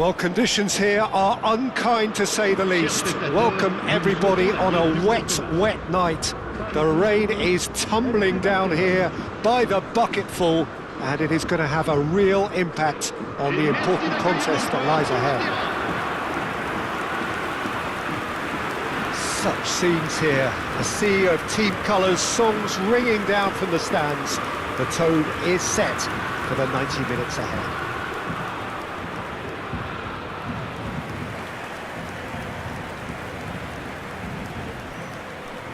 Well, conditions here are unkind to say the least. Welcome everybody on a wet, wet night. The rain is tumbling down here by the bucketful, and it is going to have a real impact on the important contest that lies ahead. Such scenes here, a sea of team colours, songs ringing down from the stands. The tone is set for the 90 minutes ahead.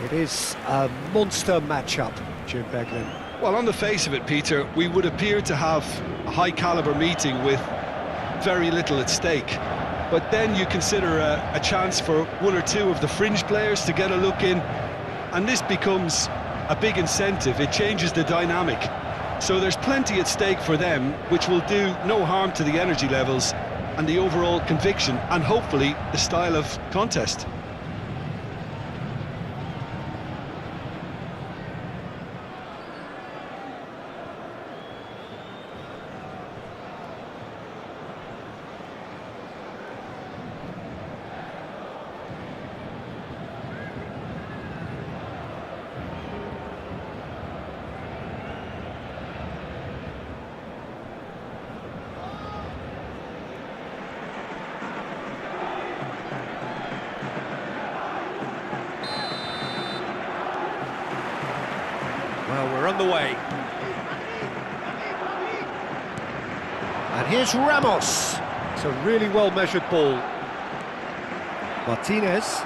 It is a monster matchup, Jim Beglin. Well, on the face of it, Peter, we would appear to have a high-caliber meeting with very little at stake. But then you consider a chance for one or two of the fringe players to get a look in, and this becomes a big incentive. It changes the dynamic. So there's plenty at stake for them, which will do no harm to the energy levels and the overall conviction, and hopefully the style of contest. Well, we're on the way. And here's Ramos. It's a really well-measured ball. Martinez.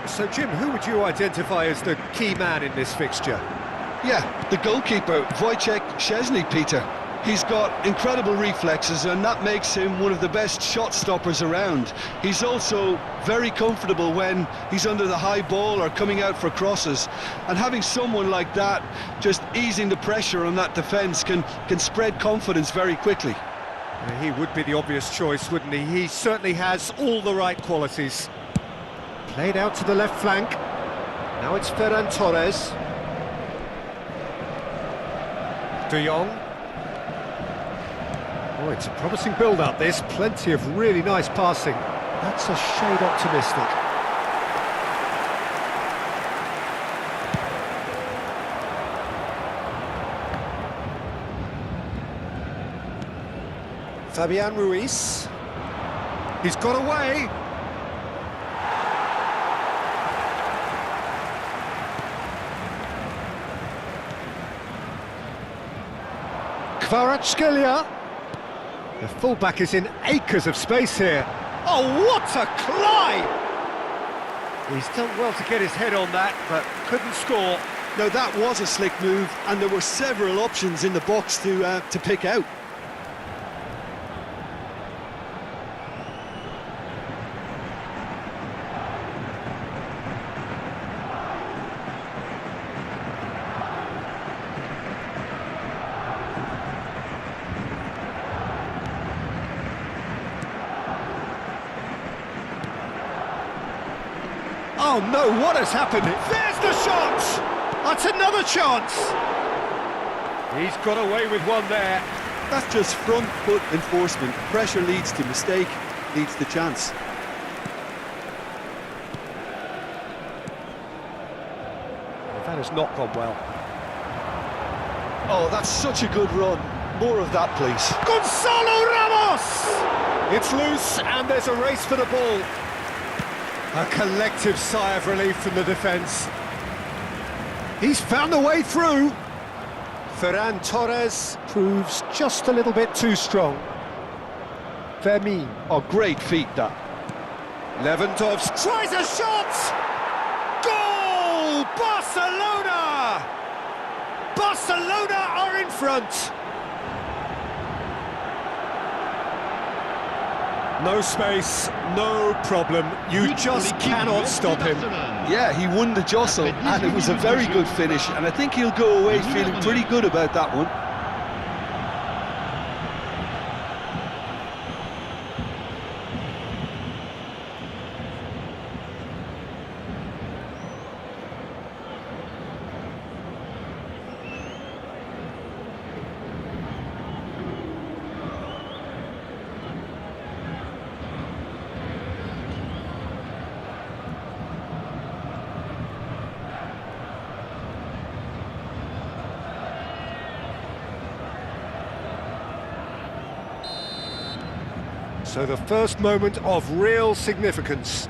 So, Jim, who would you identify as the key man in this fixture? Yeah, the goalkeeper, Wojciech Szczesny, Peter. He's got incredible reflexes, and that makes him one of the best shot stoppers around. He's also very comfortable when he's under the high ball or coming out for crosses. And having someone like that just easing the pressure on that defence can spread confidence very quickly. Yeah, he would be the obvious choice, wouldn't he? He certainly has all the right qualities. Played out to the left flank. Now it's Ferran Torres. De Jong. Oh, it's a promising build-up, this. Plenty of really nice passing. That's a shade optimistic. Fabian Ruiz. He's got away. Kvaratskhelia. The fullback is in acres of space here. Oh, what a climb! He's done well to get his head on that, but couldn't score. Now, that was a slick move, and there were several options in the box to pick out. Oh no, what has happened? There's the shot! That's another chance! He's got away with one there. That's just front foot enforcement. Pressure leads to mistake, leads to chance. That has not gone well. Oh, that's such a good run. More of that, please. Gonzalo Ramos! It's loose and there's a race for the ball. A collective sigh of relief from the defence. He's found a way through. Ferran Torres proves just a little bit too strong. Fermin. Oh, great feat, that. Lewandowski tries a shot! Goal! Barcelona! Barcelona are in front. No space, no problem. You just cannot stop him. Yeah, he won the jostle, and it was a very good finish, and I think he'll go away feeling pretty good about that one. So the first moment of real significance.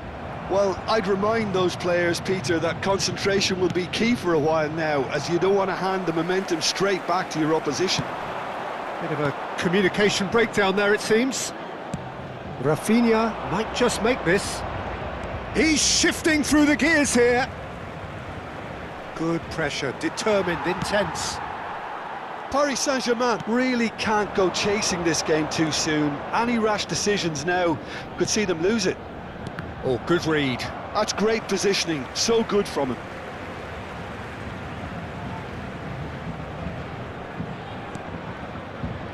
Well, I'd remind those players, Peter, that concentration will be key for a while now, as you don't want to hand the momentum straight back to your opposition. Bit of a communication breakdown there, it seems. Rafinha might just make this. He's shifting through the gears here. Good pressure, determined, intense. Paris Saint-Germain really can't go chasing this game too soon. Any rash decisions now could see them lose it. Oh, good read. That's great positioning, so good from him.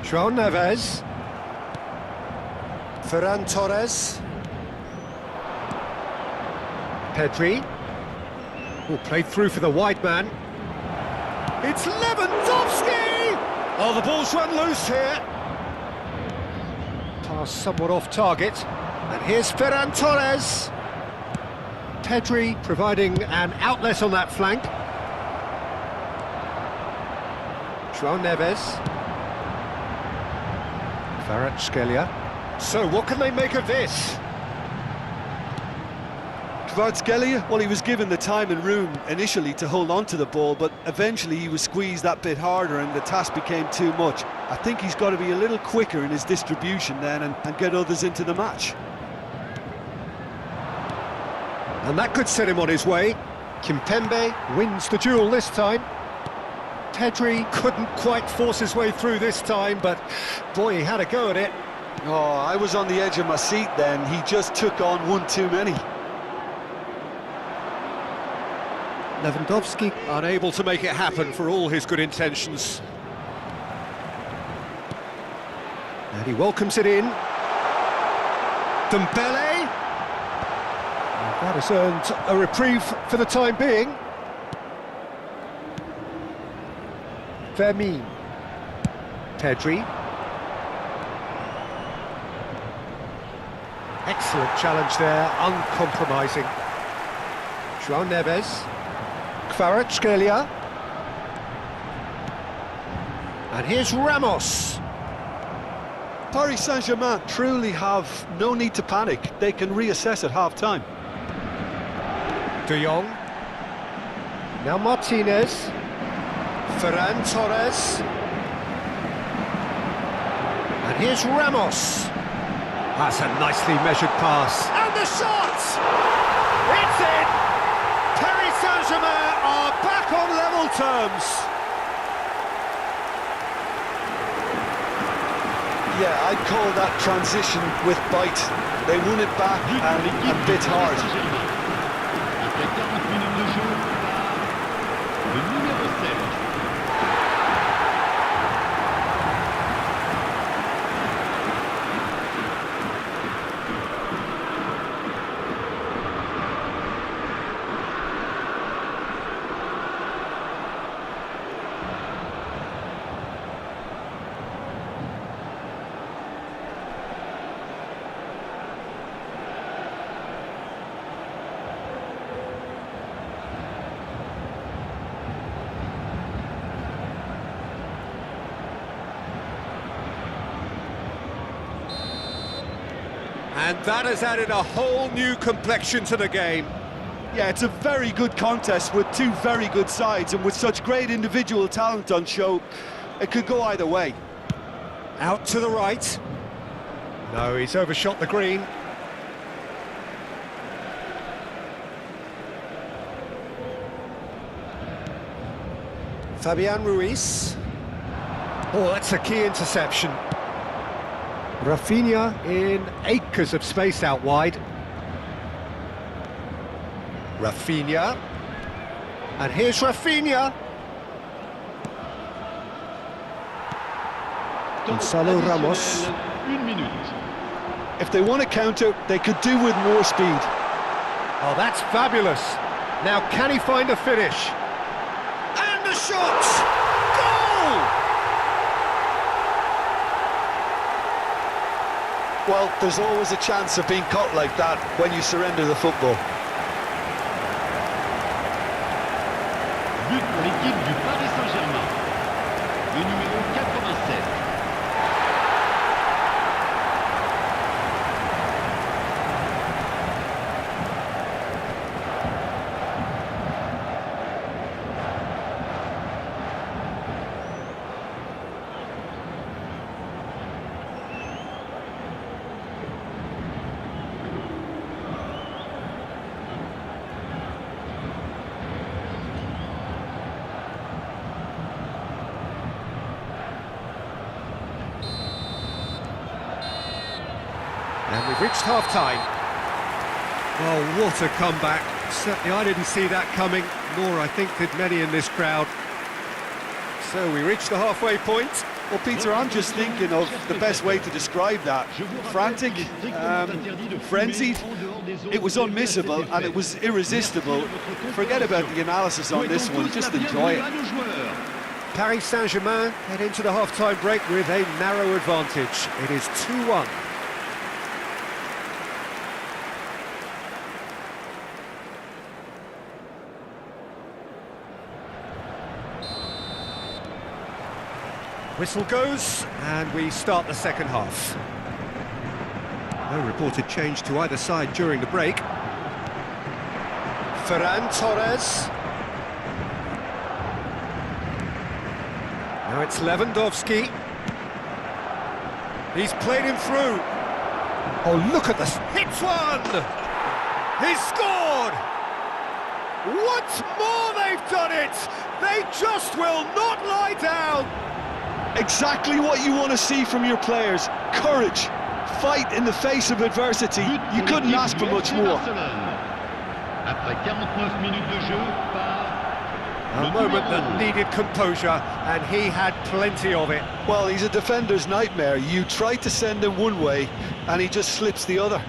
João Neves. Ferran Torres. Pedri. Oh, played through for the wide man. It's Lewandowski! Oh, the ball's run loose here. Pass somewhat off target. And here's Ferran Torres. Pedri providing an outlet on that flank. João Neves. Kvaratskhelia. So what can they make of this? Kvaratskhelia, well, he was given the time and room initially to hold on to the ball, but eventually he was squeezed that bit harder and the task became too much. I think he's got to be a little quicker in his distribution then and get others into the match. And that could set him on his way. Kimpembe wins the duel this time. Pedri couldn't quite force his way through this time, but boy, he had a go at it. Oh, I was on the edge of my seat then. He just took on one too many. Lewandowski unable to make it happen for all his good intentions. And he welcomes it in. Dembele. That has earned a reprieve for the time being. Vermeer. Pedri. Excellent challenge there, uncompromising. João Neves. Kvaratskhelia. And here's Ramos. Paris Saint-Germain truly have no need to panic. They can reassess at half-time. De Jong. Now Martinez. Ferran Torres. And here's Ramos. That's a nicely measured pass. And the shot! It's in! Paris Saint-Germain are back on level terms. Yeah, I'd call that transition with bite. They won it back and a bit hard. And that has added a whole new complexion to the game. Yeah, it's a very good contest with two very good sides, and with such great individual talent on show, it could go either way. Out to the right. No, he's overshot the green. Fabian Ruiz. Oh, that's a key interception. Rafinha in acres of space out wide. Rafinha. And here's Rafinha. Gonzalo Ramos. If they want to counter, they could do with more speed. Oh, that's fabulous. Now, can he find a finish? And the shot! Goal! Well, there's always a chance of being caught like that when you surrender the football. But pour l'équipe du Paris Saint-Germain. Le numéro 87. reached half-time. Oh, what a comeback. Certainly I didn't see that coming, nor I think did many in this crowd. So we reached the halfway point. Well, Peter, I'm just thinking of the best way to describe that. Frantic, frenzied. It was unmissable and it was irresistible. Forget about the analysis on this one, just enjoy it. Paris Saint-Germain head into the half-time break with a narrow advantage. It is 2-1. Whistle goes, and we start the second half. No reported change to either side during the break. Ferran Torres. Now it's Lewandowski. He's played him through. Oh, look at this. Hits one! He's scored! Once more they've done it! They just will not lie down! Exactly what you want to see from your players. Courage, fight in the face of adversity. You couldn't ask for much more. Après 49 minutes de jeu par A moment that needed composure, and he had plenty of it. Well, he's a defender's nightmare. You try to send him one way, and he just slips the other.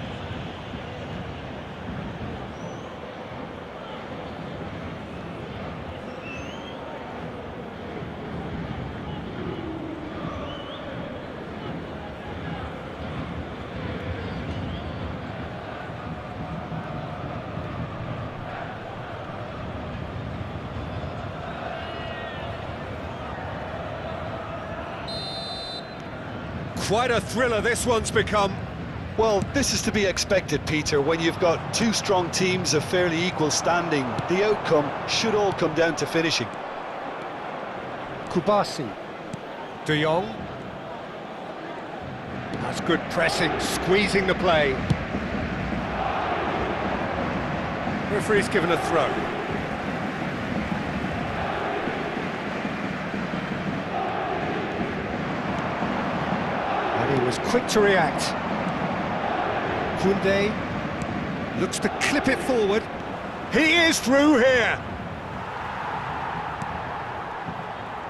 Quite a thriller this one's become. Well, this is to be expected, Peter. When you've got two strong teams of fairly equal standing, the outcome should all come down to finishing. Kubasi. De Jong. That's good pressing, squeezing the play. Referee's given a throw. And he was quick to react. Koundé looks to clip it forward. He is through here.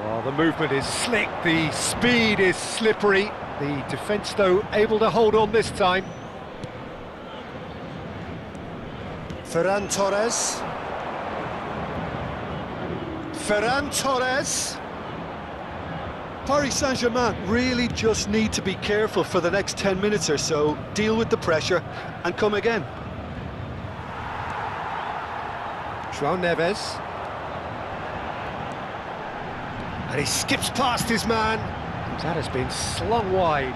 Well, the movement is slick, the speed is slippery. The defence, though, able to hold on this time. Ferran Torres. Ferran Torres. Paris Saint-Germain really just need to be careful for the next 10 minutes or so, deal with the pressure and come again. João Neves. And he skips past his man. That has been slung wide.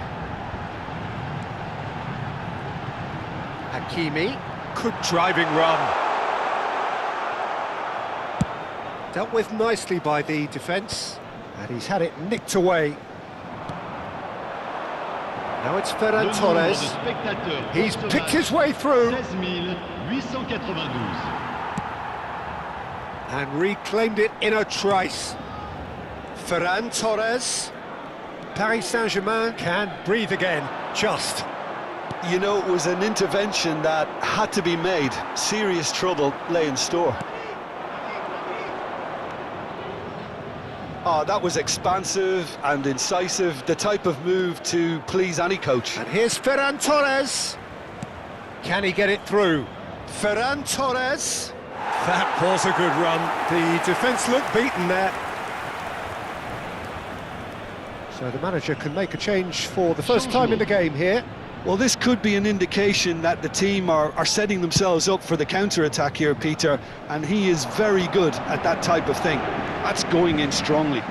Hakimi. Good driving run. Dealt with nicely by the defence. And he's had it nicked away. Now it's Ferran Torres. He's picked his way through. 16,892. And reclaimed it in a trice. Ferran Torres. Paris Saint-Germain can breathe again, just. You know, it was an intervention that had to be made. Serious trouble lay in store. Oh, that was expansive and incisive, the type of move to please any coach. And here's Ferran Torres. Can he get it through? Ferran Torres. That was a good run. The defence looked beaten there. So the manager can make a change for the first time in the game here. Well, this could be an indication that the team are setting themselves up for the counter-attack here, Peter, and he is very good at that type of thing. That's going in strongly.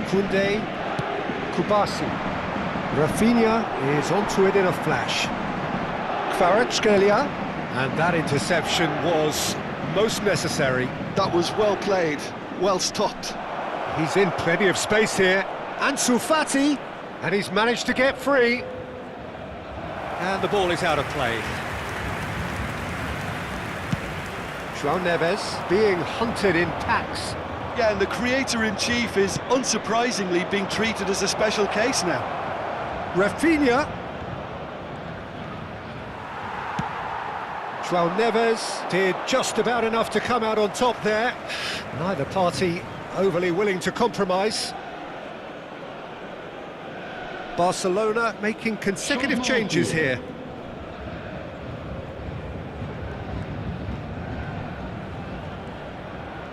Koundé, Kubasi. Rafinha is onto it in a flash. Kvaratskhelia, and that interception was most necessary. That was well played, well stopped. He's in plenty of space here. Ansu Fati, and he's managed to get free. And the ball is out of play. João Neves being hunted in packs. Yeah, and the creator-in-chief is unsurprisingly being treated as a special case now. Rafinha. João Neves did just about enough to come out on top there. Neither party overly willing to compromise. Barcelona making consecutive changes here.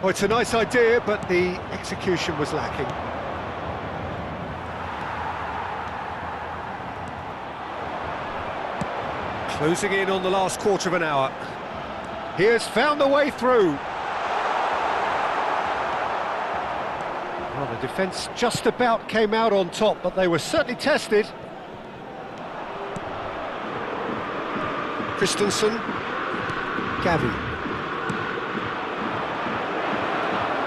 Oh, it's a nice idea, but the execution was lacking. Closing in on the last quarter of an hour. He has found a way through. Well, the defence just about came out on top, but they were certainly tested. Christensen. Gavi.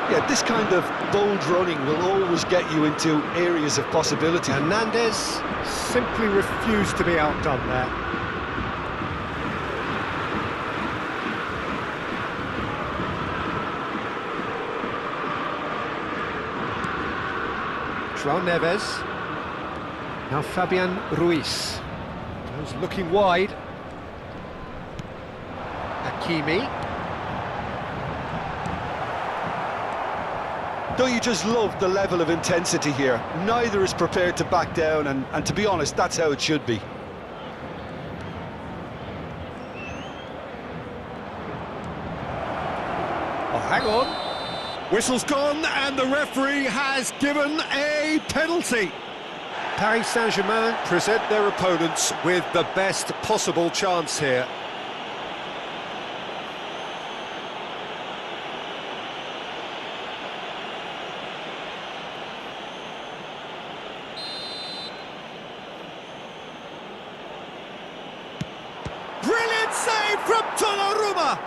Yeah, this kind of bold running will always get you into areas of possibility. Hernandez simply refused to be outdone there. João Neves. Now Fabian Ruiz. Goes looking wide. Hakimi. Don't you just love the level of intensity here? Neither is prepared to back down, and to be honest, that's how it should be. Oh, hang on. Whistle's gone, and the referee has given a penalty. Paris Saint-Germain present their opponents with the best possible chance here. Brilliant save from Donnarumma!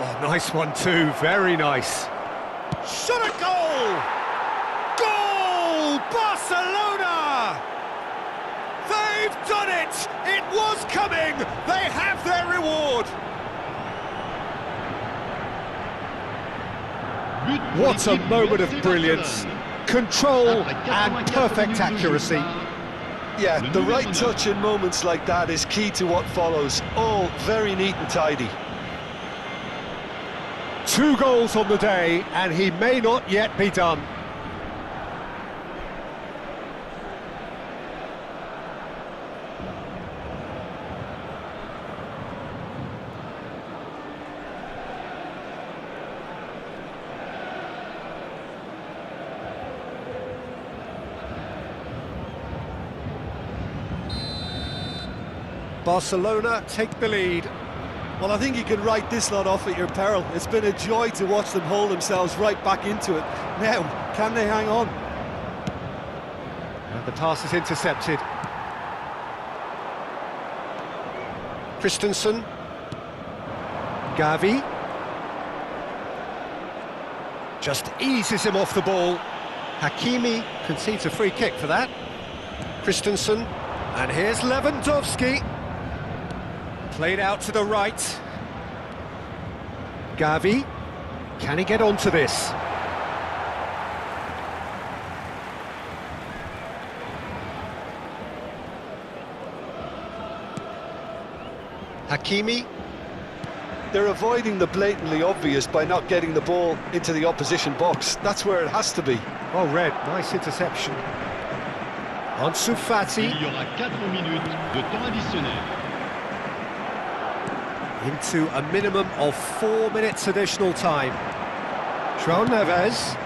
Oh, nice one too, very nice. Shot a goal! Goal! Barcelona! They've done it! It was coming! They have their reward! What a moment of brilliance, control and perfect accuracy. Yeah, the right touch in moments like that is key to what follows. All very neat and tidy. 2 goals on the day, and he may not yet be done. Barcelona take the lead. Well, I think you can write this lot off at your peril. It's been a joy to watch them hold themselves right back into it. Now, can they hang on? And the pass is intercepted. Christensen. Gavi. Just eases him off the ball. Hakimi concedes a free kick for that. Christensen. And here's Lewandowski. Played out to the right. Gavi. Can he get onto this? Hakimi. They're avoiding the blatantly obvious by not getting the ball into the opposition box. That's where it has to be. Well read, nice interception. Ansu Fati. Il y aura 4 minutes de temps additionnel. Into a minimum of 4 minutes additional time. João Neves.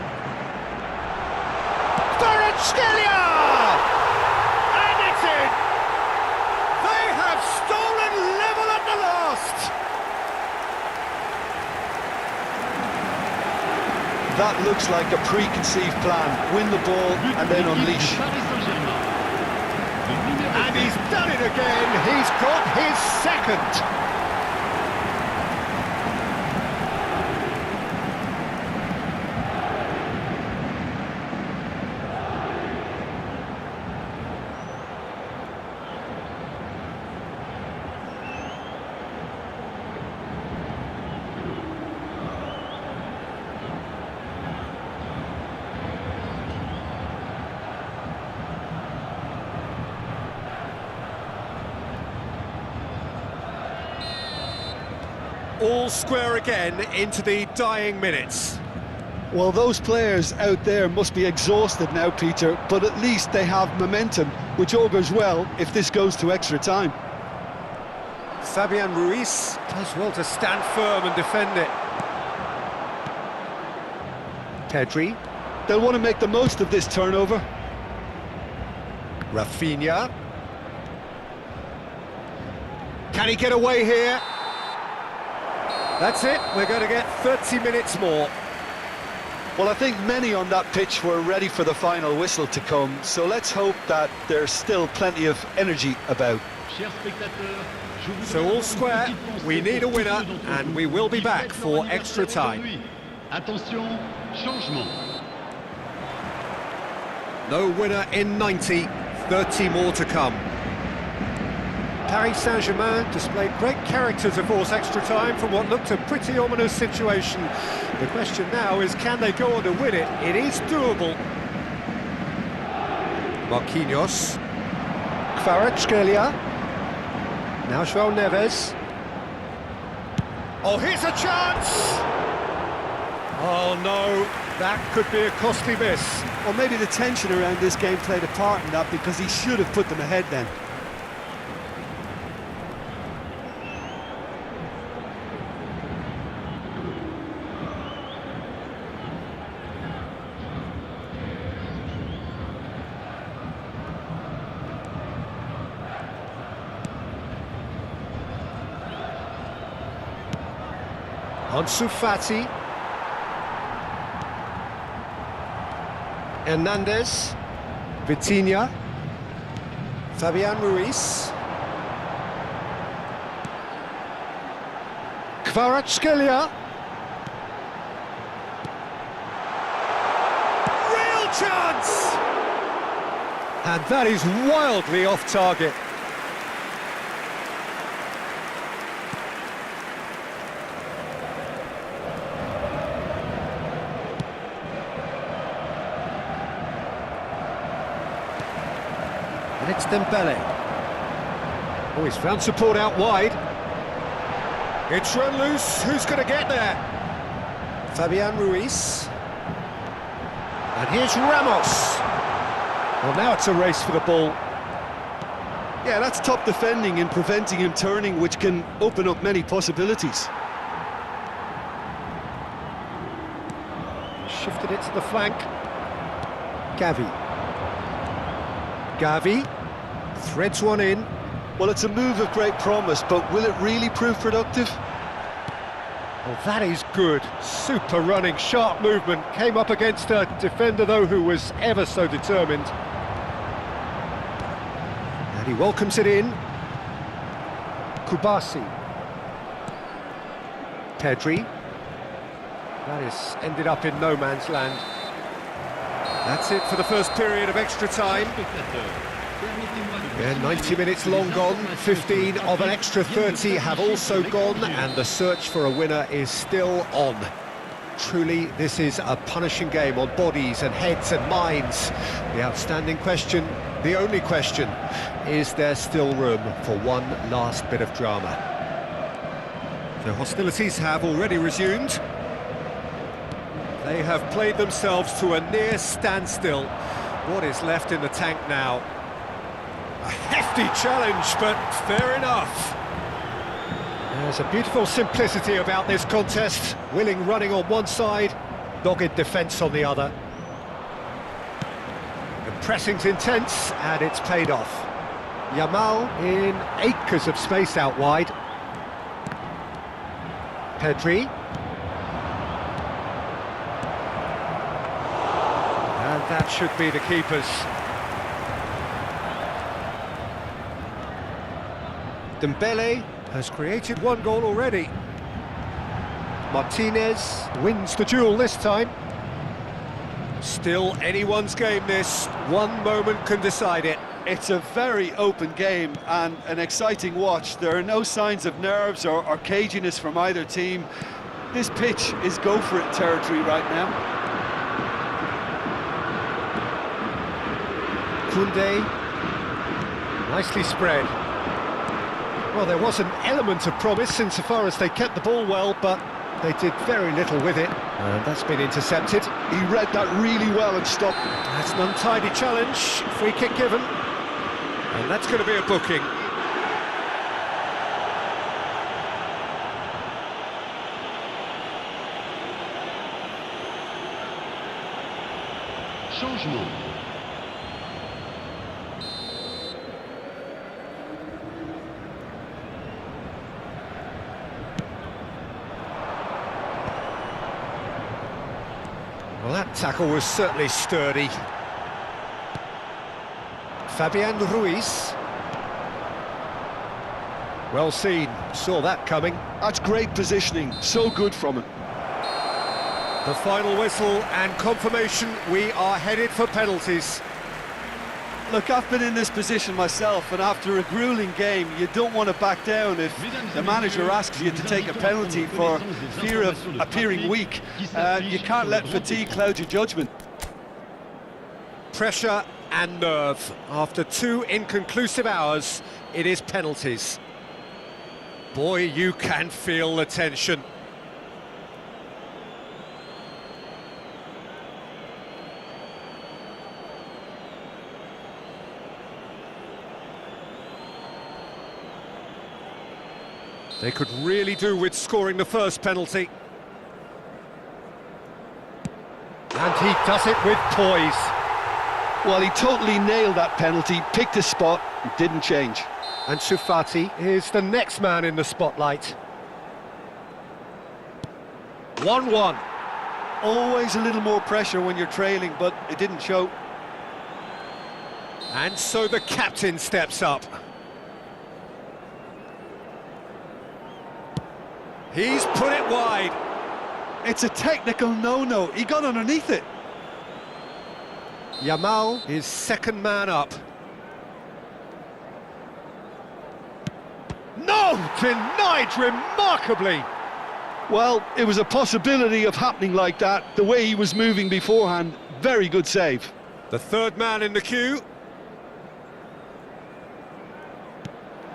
Kvaratskhelia! And it's in! They have stolen level at the last! That looks like a preconceived plan. Win the ball and then unleash. And he's done it again. He's got his second. all square again into the dying minutes. Well, those players out there must be exhausted now, Peter, but at least they have momentum, which augurs well if this goes to extra time. Fabian Ruiz does well to stand firm and defend it. Pedri. They'll want to make the most of this turnover. Rafinha. Can he get away here? That's it, we're going to get 30 minutes more. Well, I think many on that pitch were ready for the final whistle to come, so let's hope that there's still plenty of energy about. So all square, we need a winner, and we will be back for extra time. Attention, changement. No winner in 90, 30 more to come. Paris Saint-Germain displayed great character to force extra time from what looked a pretty ominous situation. The question now is, can they go on to win it? It is doable. Marquinhos. Kvaratskhelia. Now João Neves. Oh, here's a chance! Oh no, that could be a costly miss. Or maybe the tension around this game played a part in that, because he should have put them ahead then. Ansu Fati. Hernandez. Vitinha. Fabian Ruiz. Kvaratskhelia. Real chance! And that is wildly off target. And it's Dembele. Oh, he's found support out wide. It's run loose. Who's going to get there? Fabian Ruiz. And here's Ramos. Well, now it's a race for the ball. Yeah, that's top defending and preventing him turning, which can open up many possibilities. Shifted it to the flank. Gavi. Gavi threads one in. Well, it's a move of great promise, but will it really prove productive? Well, that is good. Super running, sharp movement. Came up against a defender, though, who was ever so determined. And he welcomes it in. Kubasi. Pedri. That is ended up in no man's land. That's it for the first period of extra time. Yeah, 90 minutes long gone, 15 of an extra 30 have also gone, and the search for a winner is still on. Truly, this is a punishing game on bodies and heads and minds. The outstanding question, the only question, is there still room for one last bit of drama? The hostilities have already resumed. They have played themselves to a near standstill. What is left in the tank now? A hefty challenge, but fair enough. There's a beautiful simplicity about this contest. Willing running on one side, dogged defence on the other. The pressing's intense, and it's paid off. Yamal in acres of space out wide. Pedri. And that should be the keepers. Dembele has created one goal already. Martinez wins the duel this time. Still anyone's game this. One moment can decide it. It's a very open game and an exciting watch. There are no signs of nerves or caginess from either team. This pitch is go-for-it territory right now. Koundé, nicely spread. Well, there was an element element of promise insofar as they kept the ball well, but they did very little with it, and that's been intercepted. He read that really well and stopped. That's an untidy challenge, free kick given, and that's going to be a booking. Changement. Well, that tackle was certainly sturdy. Fabian Ruiz. Well seen, saw that coming. That's great positioning, so good from him. The final whistle and confirmation, we are headed for penalties. Look, I've been in this position myself, and after a grueling game, you don't want to back down if the manager asks you to take a penalty for fear of appearing weak. You can't let fatigue cloud your judgment. Pressure and nerve. After 2 inconclusive hours, it is penalties. Boy, you can feel the tension. They could really do with scoring the first penalty. And he does it with poise. Well, he totally nailed that penalty, picked his spot, and didn't change. And Shufati is the next man in the spotlight. 1-1. Always a little more pressure when you're trailing, but it didn't show. And so the captain steps up. He's put it wide. It's a technical no-no. He got underneath it. Yamal is second man up. No! Denied remarkably. Well, it was a possibility of happening like that. The way he was moving beforehand, very good save. The third man in the queue.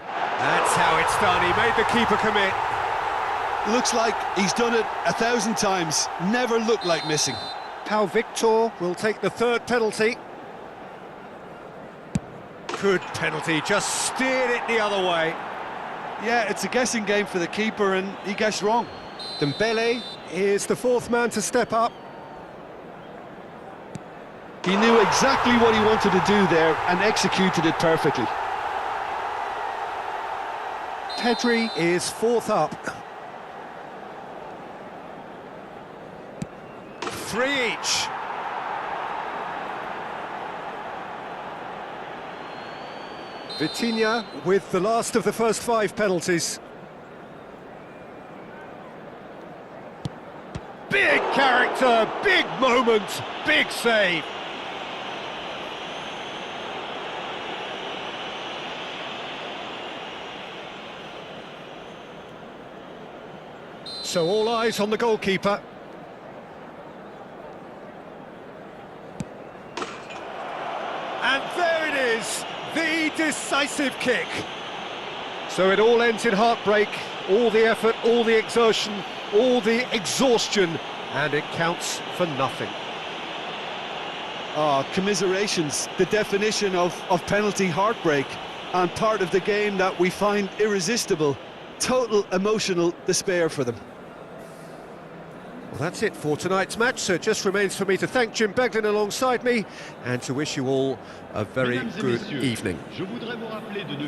That's how it's done. He made the keeper commit. Looks like he's done it 1,000 times. Never looked like missing. Pau Victor will take the third penalty. Good penalty, just steered it the other way. Yeah, it's a guessing game for the keeper, and he guessed wrong. Dembele is the fourth man to step up. He knew exactly what he wanted to do there and executed it perfectly. Pedri is fourth up. 3 each. Vitinha with the last of the first 5 penalties. Big character, big moment, big save. So all eyes on the goalkeeper. And there it is, the decisive kick. So it all ends in heartbreak, all the effort, all the exertion, all the exhaustion, and it counts for nothing. Commiserations, the definition of penalty heartbreak, and part of the game that we find irresistible. Total emotional despair for them. Well, that's it for tonight's match, so it just remains for me to thank Jim Beglin alongside me and to wish you all a very good evening. Je voudrais vous rappeler de ne